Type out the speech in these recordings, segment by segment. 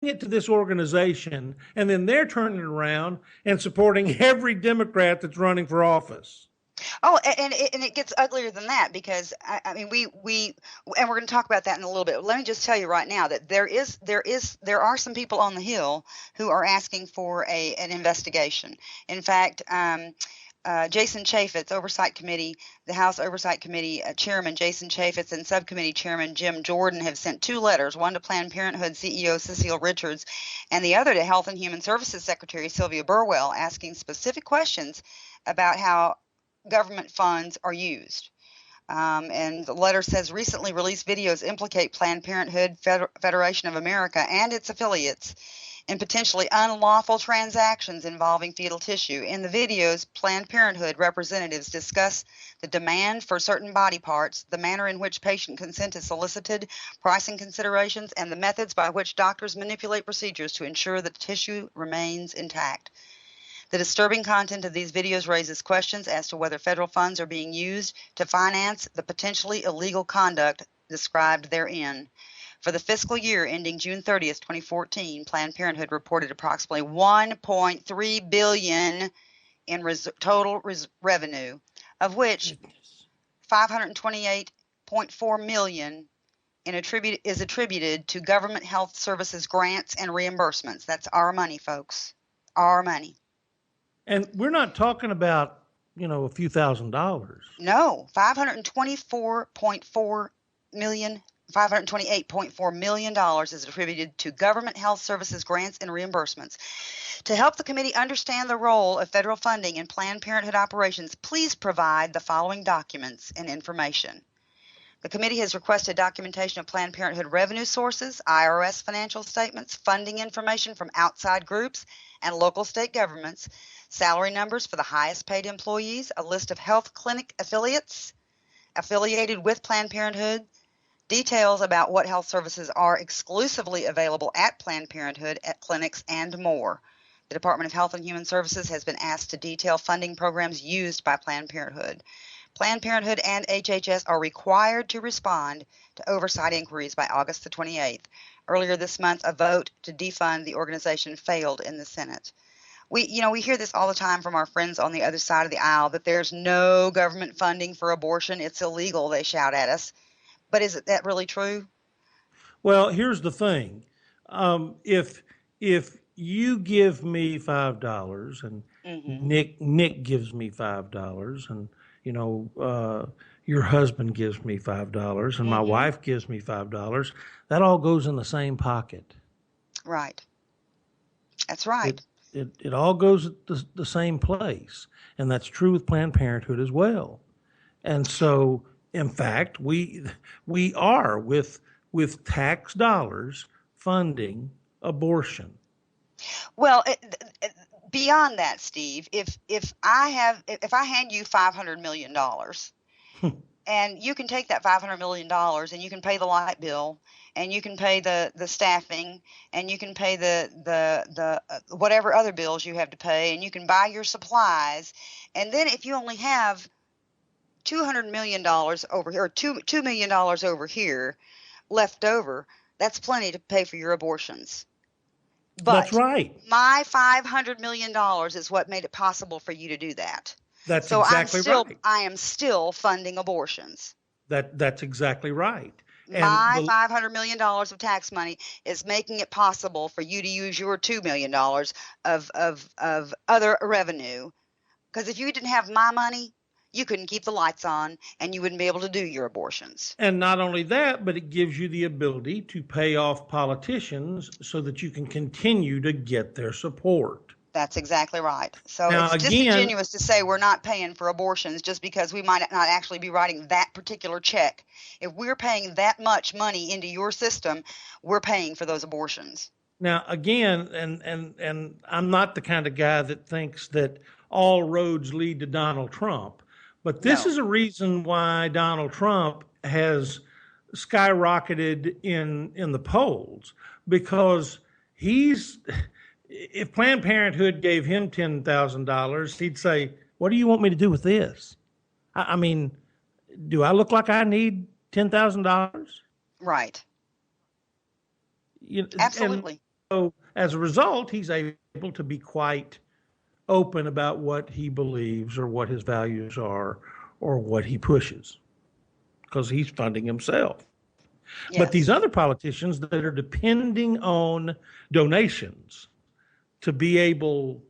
it to this organization, and then they're turning it around and supporting every Democrat that's running for office. Oh, and it gets uglier than that because I mean we and we're going to talk about that in a little bit. Let me just tell you right now that there are some people on the Hill who are asking for an investigation. In fact, Jason Chaffetz, Oversight Committee, the House Oversight Committee Chairman Jason Chaffetz and Subcommittee Chairman Jim Jordan have sent two letters, one to Planned Parenthood CEO Cecile Richards and the other to Health and Human Services Secretary Sylvia Burwell, asking specific questions about how government funds are used. And the letter says recently released videos implicate Planned Parenthood Federation of America and its affiliates in potentially unlawful transactions involving fetal tissue. In the videos, Planned Parenthood representatives discuss the demand for certain body parts, the manner in which patient consent is solicited, pricing considerations, and the methods by which doctors manipulate procedures to ensure that tissue remains intact. The disturbing content of these videos raises questions as to whether federal funds are being used to finance the potentially illegal conduct described therein. For the fiscal year ending June 30th, 2014, Planned Parenthood reported approximately $1.3 billion in total revenue, of which $528.4 million is attributed to government health services grants and reimbursements. That's our money, folks. Our money. And we're not talking about, a few $1,000s. No, $528.4 million is attributed to government health services grants and reimbursements. To help the committee understand the role of federal funding in Planned Parenthood operations, please provide the following documents and information. The committee has requested documentation of Planned Parenthood revenue sources, IRS financial statements, funding information from outside groups and local state governments, salary numbers for the highest paid employees, a list of health clinic affiliates affiliated with Planned Parenthood, details about what health services are exclusively available at Planned Parenthood at clinics, and more. The Department of Health and Human Services has been asked to detail funding programs used by Planned Parenthood. Planned Parenthood and HHS are required to respond to oversight inquiries by August the 28th. Earlier this month, a vote to defund the organization failed in the Senate. We hear this all the time from our friends on the other side of the aisle, that there's no government funding for abortion. It's illegal, they shout at us. But is that really true? Well, here's the thing. If you give me $5 and Nick gives me $5 and your husband gives me $5 and my wife gives me $5, that all goes in the same pocket. Right. That's right. It all goes at the same place, and that's true with Planned Parenthood as well. And so, in fact, we are with tax dollars funding abortion. Well, beyond that, Steve, if I hand you $500 million and you can take that $500 million and you can pay the light bill and you can pay the staffing and you can pay the whatever other bills you have to pay, and you can buy your supplies, and then if you only have $200 million over here, or $2 million over here left over, that's plenty to pay for your abortions. But that's right. My $500 million is what made it possible for you to do that. That's so exactly right. I am still funding abortions. That's exactly right. My $500 million of tax money is making it possible for you to use your $2 million of other revenue. Because if you didn't have my money, you couldn't keep the lights on and you wouldn't be able to do your abortions. And not only that, but it gives you the ability to pay off politicians so that you can continue to get their support. That's exactly right. So now, it's disingenuous to say we're not paying for abortions just because we might not actually be writing that particular check. If we're paying that much money into your system, we're paying for those abortions. Now, again, and I'm not the kind of guy that thinks that all roads lead to Donald Trump, but this is a reason why Donald Trump has skyrocketed in the polls, because if Planned Parenthood gave him $10,000, he'd say, "What do you want me to do with this? I mean, do I look like I need $10,000?" Right. Absolutely. as a result, he's able to be quite open about what he believes or what his values are or what he pushes because he's funding himself. But these Yes. other politicians that are depending on donations to be able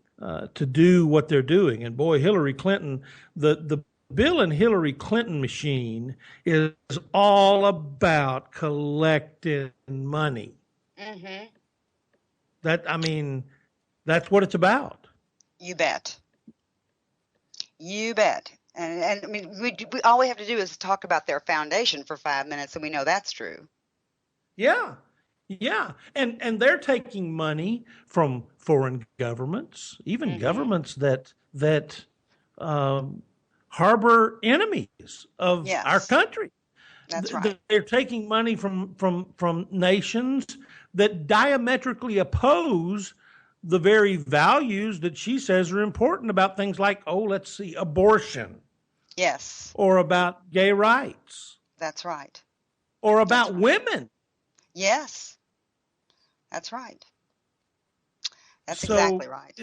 to do what they're doing, and boy, Hillary Clinton, the Bill and Hillary Clinton machine is all about collecting money. Mm-hmm. I mean, that's what it's about. You bet. You bet. And I mean, we all we have to do is talk about their foundation for 5 minutes, and we know that's true. Yeah. Yeah. And they're taking money from foreign governments, even Mm-hmm. governments that um, harbor enemies of our Yes, country. that's right. They're taking money from nations that diametrically oppose the very values that she says are important about things like, oh, let's see, abortion, Yes, or about gay rights, that's right. or That's about right. women. Yes, that's right. That's So exactly right.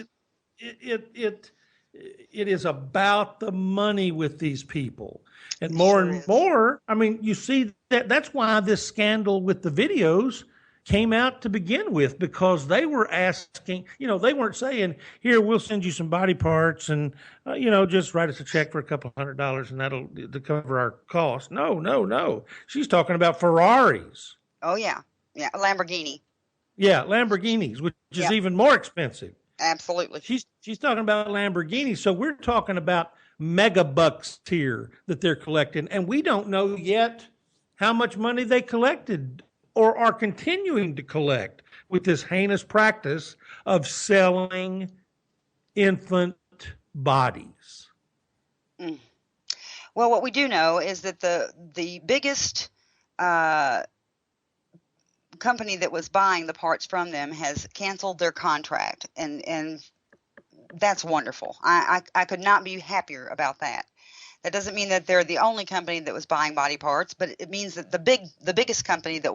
it it it it is about the money with these people, It sure and is. more. I mean, you see that's why this scandal with the videos came out to begin with, because they were asking, they weren't saying, here, we'll send you some body parts and just write us a check for a couple $100 and that'll to cover our costs. No, no, no, she's talking about Ferraris. Oh yeah, yeah. A Lamborghini. Yeah, Lamborghinis, which is Yep, even more expensive. absolutely. She's talking about Lamborghini. So we're talking about mega bucks here that they're collecting, and we don't know yet how much money they collected or are continuing to collect with this heinous practice of selling infant bodies. Mm. Well, what we do know is that the biggest uh, company that was buying the parts from them has canceled their contract, and that's wonderful. I could not be happier about that. That doesn't mean that they're the only company that was buying body parts, but it means that the biggest company that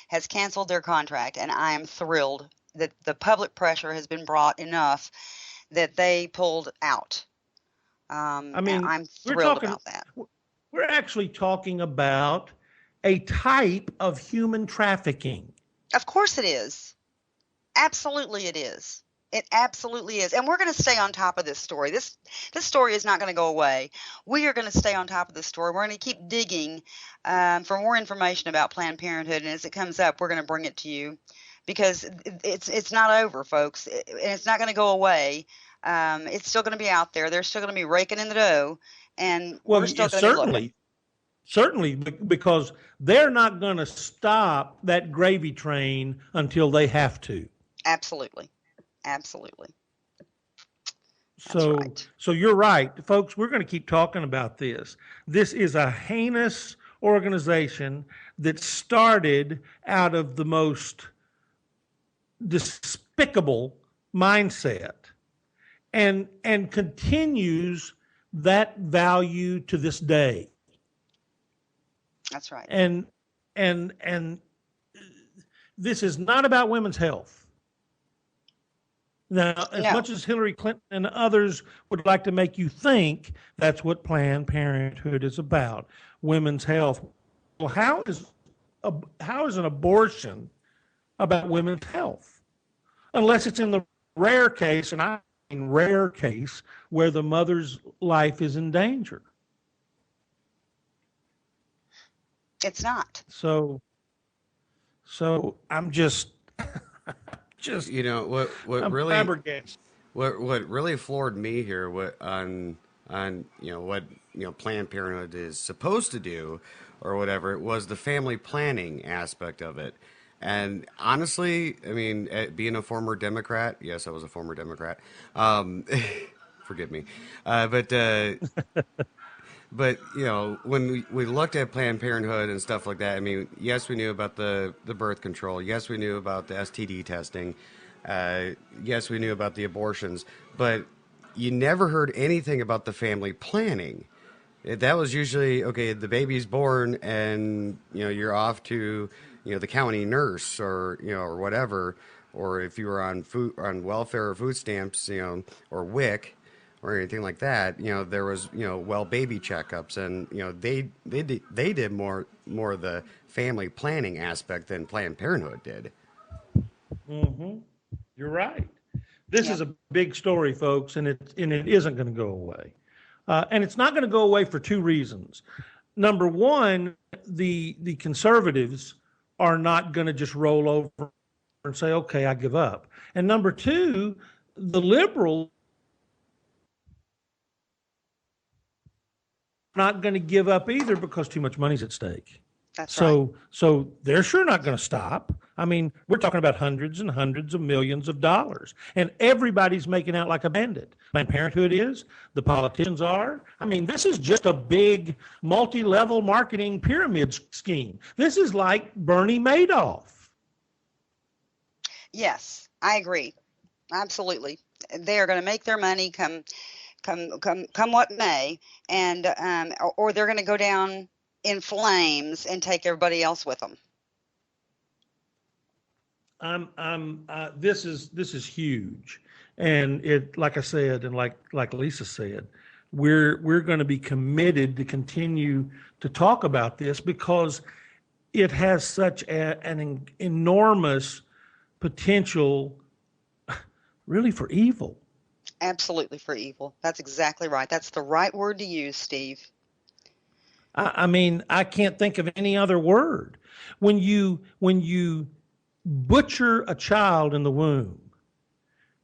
has canceled their contract, and I am thrilled that the public pressure has been brought enough that they pulled out. I And mean, I'm we're thrilled talking, about that. we're actually talking about a type of human trafficking. Of course it is. Absolutely it is. It absolutely is. And we're going to stay on top of this story. This story is not going to go away. We are going to stay on top of this story. We're going to keep digging for more information about Planned Parenthood, and as it comes up, we're going to bring it to you, because it's not over, folks, and it's not going to go away. It's still going to be out there. They're still going to be raking in the dough, and Well, we're still yes, going to be looking. certainly, because they're not going to stop that gravy train until they have to. Absolutely. Absolutely. That's So, right. so you're right, folks. We're going to keep talking about this. This is a heinous organization that started out of the most despicable mindset and continues that value to this day. That's right. And this is not about women's health. Now, as No. much as Hillary Clinton and others would like to make you think that's what Planned Parenthood is about, women's health. Well, how is an abortion about women's health? Unless it's in the rare case, and I mean rare case, where the mother's life is in danger. It's not. So I'm just You know what I'm really flabbergasted. what really floored me here, what on what Planned Parenthood is supposed to do or whatever, it was the family planning aspect of it. And honestly, I mean, being a former Democrat, yes, I was a former Democrat. Um, forgive me, but when we looked at Planned Parenthood and stuff like that, I mean, yes, we knew about the birth control. Yes, we knew about the STD testing. Yes, we knew about the abortions. But you never heard anything about the family planning. That was usually, okay, the baby's born and you're off to the county nurse or or whatever, or if you were on welfare or food stamps, or WIC or anything like that, there was, well, baby checkups, and they did more of the family planning aspect than Planned Parenthood did. Mm-hmm. You're right. This Yeah. is a big story, folks, and it isn't going to go away. And it's not going to go away for two reasons. Number one, the conservatives are not going to just roll over and say, okay, I give up. And number two, the liberals are not going to give up either because too much money's at stake. That's right. So they're sure not going to stop. I mean, we're talking about hundreds and hundreds of millions of dollars, and everybody's making out like a bandit. Planned Parenthood is, the politicians are. I mean, this is just a big multi-level marketing pyramid scheme. This is like Bernie Madoff. Yes, I agree. Absolutely. They are going to make their money come what may, and or they're going to go down in flames and take everybody else with them. This is huge, and it, like I said, and like Lisa said, we're going to be committed to continue to talk about this because it has such an enormous potential, really, for evil. Absolutely, for evil. That's exactly right. That's the right word to use, Steve. I mean, I can't think of any other word. When you butcher a child in the womb,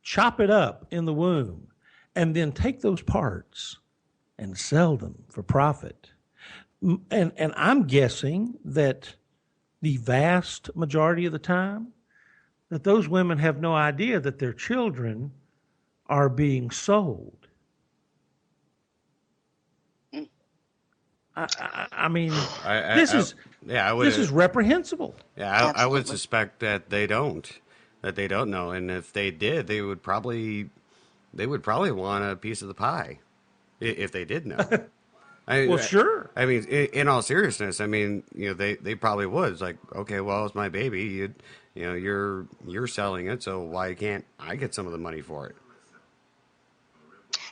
chop it up in the womb, and then take those parts and sell them for profit. And I'm guessing that the vast majority of the time that those women have no idea that their children are being sold. I mean, this is reprehensible. Yeah, I would suspect that they don't know, and if they did, they would probably want a piece of the pie, if they did know. Well, sure. I mean, in all seriousness, I mean, they probably would. It's like, okay, well, it's my baby. You're selling it, so why can't I get some of the money for it?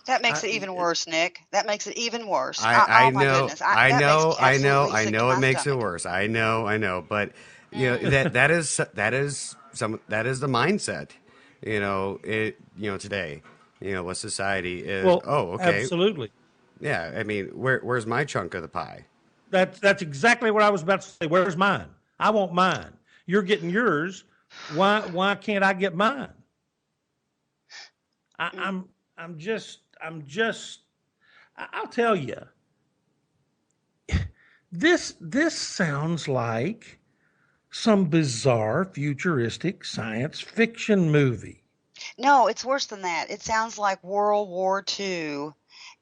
That makes it even worse, Nick. That makes it even worse. I oh know, my goodness. I know, that makes me absolutely sick I to know my it makes it stomach. worse. I know, but that is the mindset, today, what society is. Well, okay, absolutely. yeah. I mean, where's my chunk of the pie? That's exactly what I was about to say. Where's mine? I want mine. You're getting yours. Why can't I get mine? I'm just. I'll tell you. This sounds like some bizarre futuristic science fiction movie. No, it's worse than that. It sounds like World War II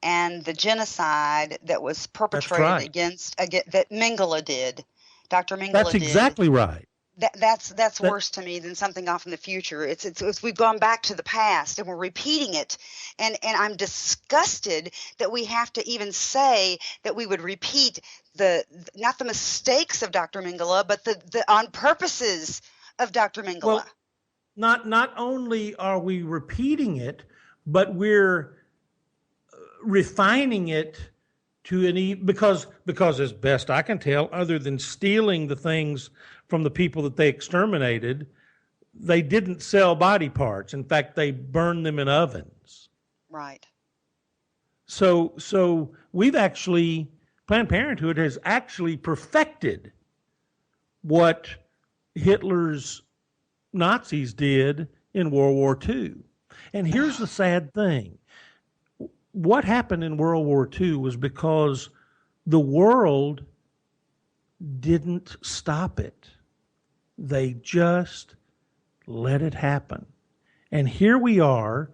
and the genocide that was perpetrated right. against that Mengele did. Dr. Mengele That's did. exactly right. That's worse to me than something off in the future. It's we've gone back to the past and we're repeating it, and I'm disgusted that we have to even say that we would repeat not the mistakes of Dr. Mengele, but the on purposes of Dr. Mengele. Well, not only are we repeating it, but we're refining it to because as best I can tell, other than stealing the things from the people that they exterminated, they didn't sell body parts. In fact, they burned them in ovens. Right. So Planned Parenthood has actually perfected what Hitler's Nazis did in World War II. And here's the sad thing. What happened in World War II was because the world didn't stop it. They just let it happen. And here we are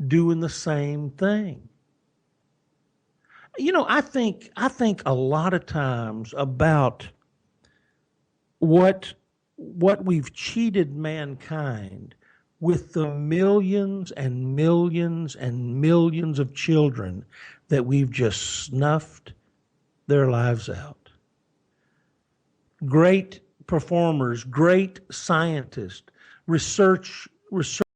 doing the same thing. I think a lot of times about what we've cheated mankind with the millions and millions and millions of children that we've just snuffed their lives out. Great performers, great scientists, research research